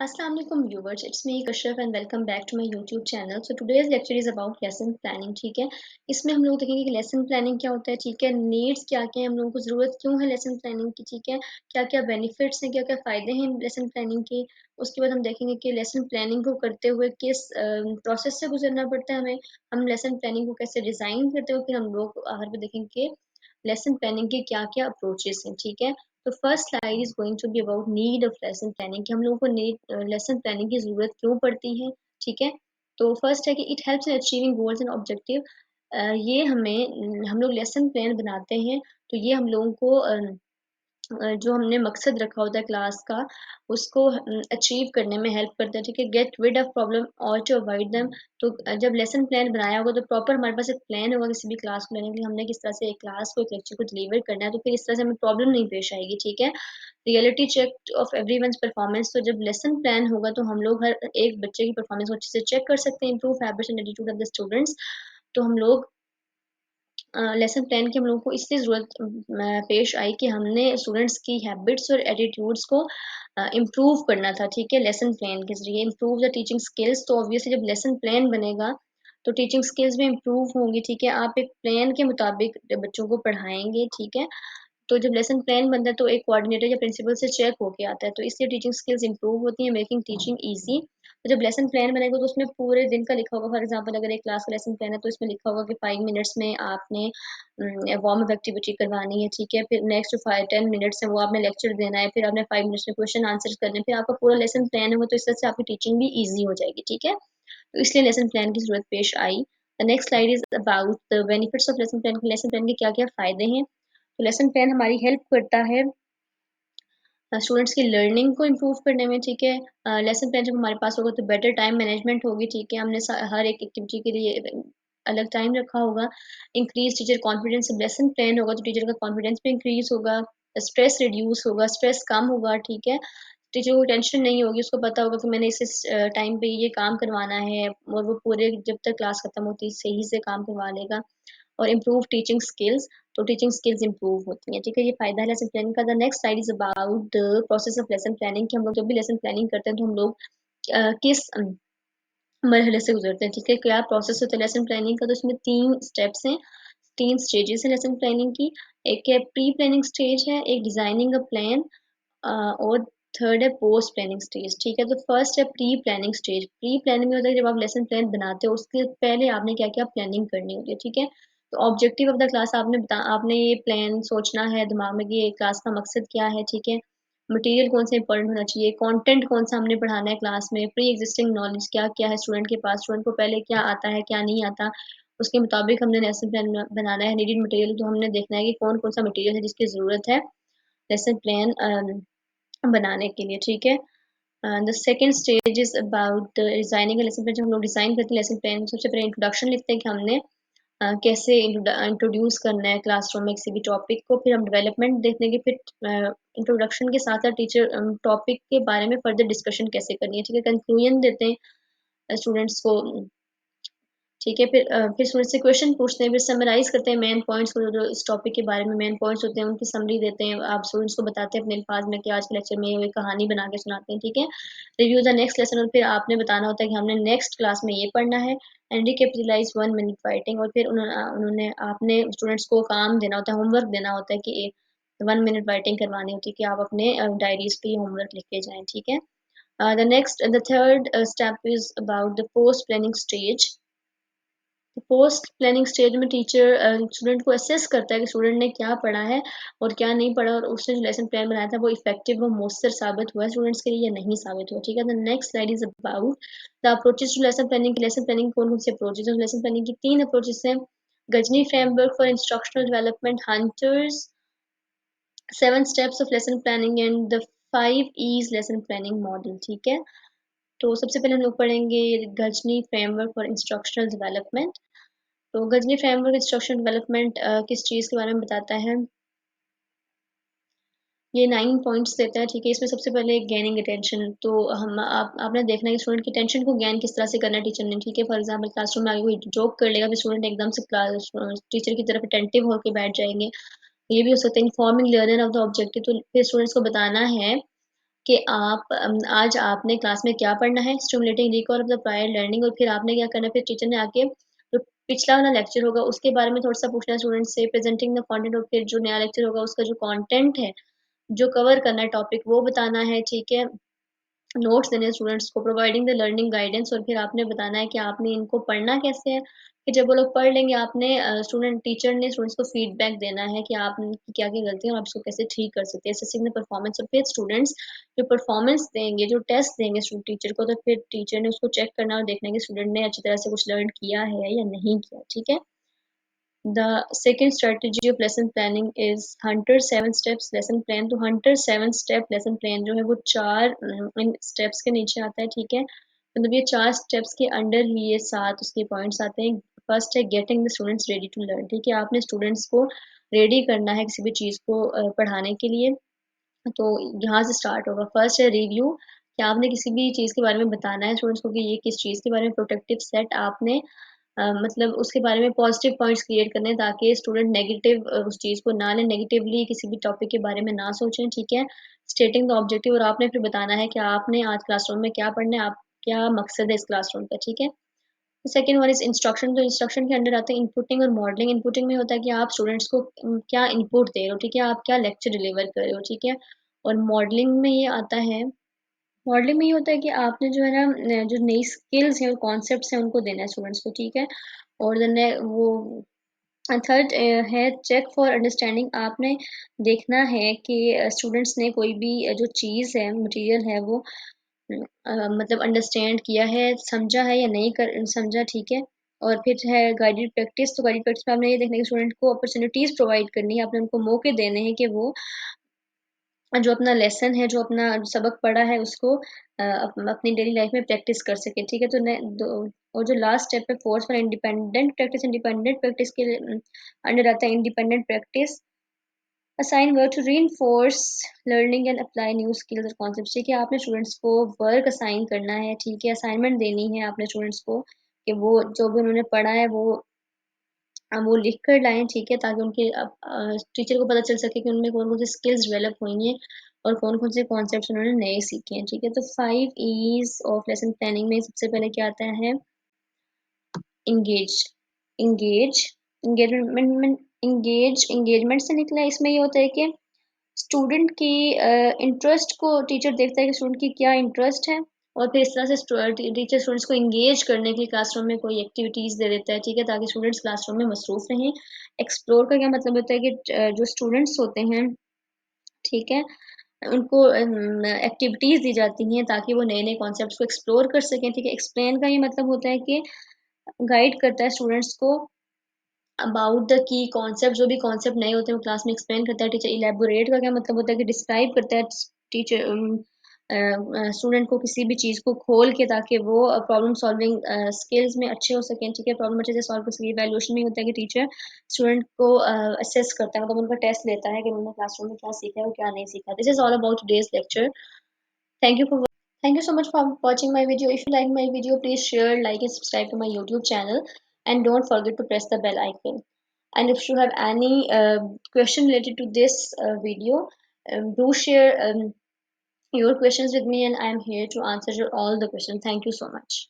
Assalamu alaikum viewers, it's me Kashyap and welcome back to my YouTube channel. So today's lecture is about lesson planning. ठीक है, इसमें हम लोग देखेंगे कि लेसन प्लानिंग क्या होता है, ठीक है, नीड्स क्या क्या है, हम लोगों को ज़रूरत क्यों है लेसन प्लानिंग की, ठीक है, क्या क्या बेनिफिट्स हैं, क्या क्या फ़ायदे हैं लेसन प्लानिंग के। उसके बाद हम देखेंगे कि लेसन प्लानिंग को करते हुए किस प्रोसेस से गुजरना पड़ता है हमें, हम लेसन प्लानिंग को कैसे डिज़ाइन करते हुए, फिर हम लोग आखिर में देखेंगे कि लेसन प्लानिंग के क्या क्या अप्रोचेस हैं, ठीक है। तो first slide is going to be about need of lesson planning कि हम लोगों को नीड लेसन प्लानिंग की ज़रूरत क्यों पड़ती है, ठीक है। तो फर्स्ट है कि it helps in achieving goals and objective. ये हमें हम लोग लेसन प्लान बनाते हैं तो ये हम लोगों को जो हमने मकसद रखा होता है क्लास का उसको अचीव करने में हेल्प करता है, ठीक है। गेट रिड ऑफ प्रॉब्लम और टू अवॉइड देम। तो जब लेसन प्लान बनाया होगा तो प्रॉपर हमारे पास एक प्लान होगा किसी भी क्लास को लेने के लिए, हमने किस तरह से एक क्लास को एक लेक्चर को डिलीवर करना है, तो फिर इस तरह से हमें प्रॉब्लम नहीं पेश आएगी, ठीक है। Reality check of everyone's performance. तो जब लेसन प्लान होगा तो हम लोग हर एक बच्चे की परफॉर्मेंस को अच्छे से चेक कर सकते हैं। Improve habits and attitude of the students. तो हम लोग लेसन प्लान की हम लोगों को इसलिए ज़रूरत पेश आई कि हमने स्टूडेंट्स की हैबिट्स और एटीट्यूड्स को इम्प्रूव करना था, ठीक है, लेसन प्लान के ज़रिए। Improve the teaching skills. तो ऑब्वियसली जब लेसन प्लान बनेगा तो टीचिंग स्किल्स भी इम्प्रूव होंगी, ठीक है। आप एक प्लान के मुताबिक बच्चों को पढ़ाएंगे, ठीक है। तो जब लेसन प्लान बनता है तो एक कोऑर्डिनेटर या प्रिंसिपल से चेक होके आता है, तो इसलिए टीचिंग स्किल्स इंप्रूव होती है, मेकिंग टीचिंग ईजी। तो जब लेसन प्लान बनेगा तो उसमें पूरे दिन का लिखा होगा। फॉर एग्जांपल अगर एक क्लास का लेसन प्लान है तो इसमें लिखा होगा कि 5 मिनट्स में आपने वार्म अप एक्टिविटी करवानी है, ठीक है। फिर नेक्स्ट 5-10 मिनट्स है वो आपने लेक्चर देना है, फिर आपने 5 मिनट्स में क्वेश्चन आंसर करने हैं, फिर आपका पूरा लेसन प्लान होगा, तो इस तरह से आपकी टीचिंग भी ईजी हो जाएगी, ठीक है। तो इसलिए लेसन प्लान की जरूरत पेश आई। The next slide is about the benefits of lesson plan. Lesson plan के क्या क्या फायदे हैं। तो लेसन प्लान हमारी हेल्प करता है स्टूडेंट्स की लर्निंग को इम्प्रूव करने में, ठीक है। लेसन प्लान जब हमारे पास होगा तो बेटर टाइम मैनेजमेंट होगी, ठीक है। हमने हर एक एक्टिविटी के लिए अलग टाइम रखा होगा। Increase teacher confidence. जब लेसन प्लान होगा तो टीचर का कॉन्फिडेंस भी इंक्रीज होगा। स्ट्रेस रिड्यूस होगा, स्ट्रेस कम होगा, ठीक है। टीचर को टेंशन नहीं होगी, उसको पता होगा कि मैंने इस टाइम पे ये काम करवाना है और वो पूरे जब तक क्लास खत्म होती है सही से काम करवा लेगा। और इम्प्रूव टीचिंग स्किल्स। तो टीचिंग स्किल्स इम्प्रूव होती हैं, ठीक है। ये फायदा है लेसन प्लानिंग का। The next slide is about the process of lesson planning कि हम लोग जब भी लेसन प्लानिंग करते हैं तो हम लोग किस मरहले से गुजरते हैं, ठीक है। क्या प्रोसेस होता है लेसन प्लानिंग का। तो इसमें 3 स्टेप्स हैं, 3 स्टेजेस हैं लेसन प्लानिंग की। एक है प्री प्लानिंग स्टेज है, एक डिजाइनिंग अ प्लान और थर्ड है पोस्ट प्लानिंग स्टेज, ठीक है। तो फर्स्ट है pre planning stage. Pre planning में होता है जब आप लेसन प्लान बनाते हो उसके पहले आपने क्या क्या प्लानिंग करनी होती है, ठीक है। तो ऑब्जेक्टिव ऑफ द क्लास आपने ये प्लान सोचना है दिमाग में कि ये क्लास का मकसद क्या है, ठीक है। मटेरियल कौन सा इंपॉर्टेंट होना चाहिए, कंटेंट कौन सा हमने पढ़ाना है क्लास में, प्री एग्जिस्टिंग नॉलेज क्या क्या है स्टूडेंट के पास, स्टूडेंट को पहले क्या आता है क्या नहीं आता, उसके मुताबिक हमने लेसन प्लान बनाना है। नीडेड मटेरियल तो हमने देखना है कि कौन कौन सा मटेरियल है जिसकी ज़रूरत है लेसन प्लान बनाने के लिए, ठीक है। The second stage is about designing lesson plan. जब हम लोग डिजाइन करते हैं लेसन प्लान सबसे पहले इंट्रोडक्शन लिखते हैं कि हमने कैसे इंट्रोड्यूस करना है क्लासरूम में किसी भी टॉपिक को। फिर हम डेवलपमेंट देखते हैं कि फिर इंट्रोडक्शन के साथ साथ टीचर टॉपिक के बारे में फर्दर डिस्कशन कैसे करनी है, ठीक है। कंक्लूजन देते हैं स्टूडेंट्स को, ठीक है। फिर स्टूडेंट से क्वेश्चन पूछते हैं, फिर समराइज करते हैं मेन पॉइंट्स को, जो इस टॉपिक के बारे में मेन पॉइंट्स होते हैं उनकी समरी देते हैं। आप स्टूडेंट्स को बताते हैं अपने अल्फाज में कि आज के लेक्चर में ये कहानी बना के सुनाते हैं, ठीक है। Review the next lesson. और फिर आपने बताना होता है कि हमने नेक्स्ट क्लास में ये पढ़ना है। And recapitalize 1 minute writing. और फिर उन्होंने आपने स्टूडेंट्स को काम देना होता है, होमवर्क देना होता है कि 1 मिनट राइटिंग करवानी होती है कि आप अपने डायरीज पे होमवर्क लिख के जाएं, ठीक है। The third step is about the post planning stage। Post planning stage में टीचर स्टूडेंट को असेस करता है कि स्टूडेंट ने क्या पढ़ा है और क्या नहीं पढ़ा, और उसने जो लेसन प्लान बनाया था वो इफेक्टिव व मौसर साबित हुआ है स्टूडेंट्स के लिए या नहीं साबित हुआ, ठीक है। The next slide is about the approaches to lesson planning. की लेसन प्लानिंग कौन कौन से अप्रोचेस हैं। लेसन प्लानिंग की 3 अप्रोचेस हैं। Gagne framework for instructional development, Hunter's 7 steps of lesson planning and the 5 E's lesson planning model, ठीक है। तो सबसे पहले हम लोग पढ़ेंगे Gagne framework for instructional development. तो गजनी फ्रेमवर्क इंस्ट्रक्शन डेवलपमेंट किस चीज़ के बारे में बताता है। ये 9 पॉइंट्स देता है, ठीक है। इसमें सबसे पहले गेनिंग अटेंशन। तो आपने देखना है कि स्टूडेंट की टेंशन को गेन किस तरह से करना है टीचर ने, ठीक है। फॉर एग्जांपल क्लासरूम में आगे कोई जोक कर लेगा फिर स्टूडेंट एकदम से क्लास टीचर की तरफ अटेंटिव होकर बैठ जाएंगे। ये भी हो सकता है informing learner of the objective. तो फिर स्टूडेंट्स को बताना है कि आप आज आपने क्लास में क्या पढ़ना है, stimulating recall of the prior learning, और फिर आपने क्या करना है, फिर टीचर ने आके जो पिछला वाला लेक्चर होगा उसके बारे में थोड़ा सा पूछना है स्टूडेंट से, प्रेजेंटिंग द कंटेंट, और फिर जो नया लेक्चर होगा उसका जो कंटेंट है, जो कवर करना है टॉपिक, वो बताना है, ठीक है। नोट्स देने स्टूडेंट्स को, प्रोवाइडिंग द लर्निंग गाइडेंस, और फिर आपने बताना है कि आपने इनको पढ़ना कैसे है, कि जब वो लोग पढ़ लेंगे आपने स्टूडेंट टीचर ने स्टूडेंट्स को फीडबैक देना है कि आपने क्या क्या गलती है और आप इसको कैसे ठीक कर सकते हैं, असेसिंग द परफॉर्मेंस। और फिर स्टूडेंट्स जो परफॉर्मेंस देंगे, जो टेस्ट देंगे स्टूडेंट टीचर को, तो फिर टीचर ने उसको चेक करना और देखना है कि स्टूडेंट ने अच्छी तरह से कुछ लर्न किया है या नहीं किया, ठीक है। The second strategy of lesson planning is Hunter seven steps lesson plan। तो Hunter seven step lesson plan जो है वो चार इन steps के नीचे आता है, ठीक है। मतलब ये चार steps के अंडर ही ये सात उसके पॉइंट्स आते हैं। फर्स्ट है getting the students ready to learn, ठीक है। आपने स्टूडेंट्स को रेडी करना है किसी भी चीज़ को पढ़ाने के लिए। तो यहाँ से स्टार्ट होगा। फर्स्ट है रिव्यू, कि आपने किसी भी चीज़ के बारे में बताना है स्टूडेंट्स को कि ये किस चीज़ के बारे में, प्रोटेक्टिव सेट आपने मतलब उसके बारे में पॉजिटिव पॉइंट्स क्रिएट करने हैं ताकि स्टूडेंट नेगेटिव उस चीज़ को ना लें, नेगेटिवली किसी भी टॉपिक के बारे में ना सोचें, ठीक है। स्टेटिंग द ऑब्जेक्टिव, और आपने फिर बताना है कि आपने आज क्लासरूम में क्या पढ़ना है, आप क्या मकसद है इस क्लासरूम का, ठीक है। Second one is instruction. तो इंस्ट्रक्शन के अंडर आते हैं इनपुटिंग और मॉडलिंग। इनपुटिंग में होता है कि आप स्टूडेंट्स को क्या इनपुट दे रहे हो, ठीक है, आप क्या लेक्चर डिलीवर कर रहे हो, ठीक है। और मॉडलिंग में ये आता है, मॉडलिंग में ये होता है कि आपने जो है ना जो नई स्किल्स हैं और कॉन्सेप्ट्स हैं उनको देना है स्टूडेंट्स को, ठीक है। और देन वो थर्ड है चेक फॉर अंडरस्टैंडिंग। आपने देखना है कि स्टूडेंट्स ने कोई भी जो चीज़ है, मटेरियल है, वो मतलब अंडरस्टैंड किया है, समझा है या नहीं कर समझा, ठीक है। और फिर है गाइडेड प्रैक्टिस। तो गाइडेड प्रैक्टिस में आपने ये देखना है कि स्टूडेंट को अपॉर्चुनिटीज़ प्रोवाइड करनी है, आपने उनको मौके देने हैं कि वो जो अपना लेसन है, जो अपना सबक पढ़ा है, उसको अपनी डेली लाइफ में प्रैक्टिस कर सके, ठीक है। तो और जो लास्ट स्टेप है fourth for independent practice. Independent practice के अंडर आता है independent practice, assign work to reinforce learning and apply new skills और कॉन्सेप्ट्स, ठीक है। आपने स्टूडेंट्स को वर्क असाइन करना है, ठीक है, असाइनमेंट देनी है आपने स्टूडेंट्स को कि वो जो भी उन्होंने पढ़ा है वो लिख कर लाएं, ठीक है, ताकि उनके टीचर को पता चल सके कि उनमें कौन कौन से स्किल्स डेवलप हुई हैं और कौन कौन से कॉन्सेप्ट्स उन्होंने नए सीखे हैं, ठीक है। तो 5 E's ऑफ लेसन प्लानिंग में सबसे पहले क्या आता है, इंगेज। इंगेज एंगेजमेंट एंगेजमेंट से निकला है। इसमें ये होता है कि स्टूडेंट की इंटरेस्ट को टीचर देखता है कि स्टूडेंट की क्या इंटरेस्ट है, और फिर इस तरह से टीचर स्टूडेंट्स को इंगेज करने के लिए क्लासरूम में कोई एक्टिविटीज़ दे देता है, ठीक है, ताकि स्टूडेंट्स क्लासरूम में मसरूफ रहें। एक्सप्लोर का क्या मतलब होता है कि जो स्टूडेंट्स होते हैं, ठीक है, उनको एक्टिविटीज़ दी जाती हैं ताकि वो नए नए कॉन्सेप्ट्स को एक्सप्लोर कर सकें, ठीक है। एक्सप्लेन का ये मतलब होता है कि गाइड करता है स्टूडेंट्स को अबाउट द की कॉन्सेप्ट, जो भी कॉन्सेप्ट नए होते हैं वो क्लास में एक्सप्लेन करता है टीचर। इलेबोरेट का क्या मतलब होता है कि डिस्क्राइब करता है टीचर स्टूडेंट को किसी भी चीज़ को खोल के, ताकि वो प्रॉब्लम सॉल्विंग स्किल्स में अच्छे हो सकें, ठीक है, प्रॉब्लम अच्छे से सॉल्व कर सके। इवैल्यूएशन में होता है कि टीचर स्टूडेंट को असेस करता है, मतलब उनका टेस्ट लेता है कि उन्होंने क्लासरूम में क्या सीखा है और क्या नहीं सीखा। This is all about today's lecture. Thank you for Thank you so much for watching my video. If you like my video, please share, like and subscribe to my YouTube channel, and don't forget to press the bell icon. And if you have any question related to this video, do share your questions with me, and I am here to answer all the questions. Thank you so much.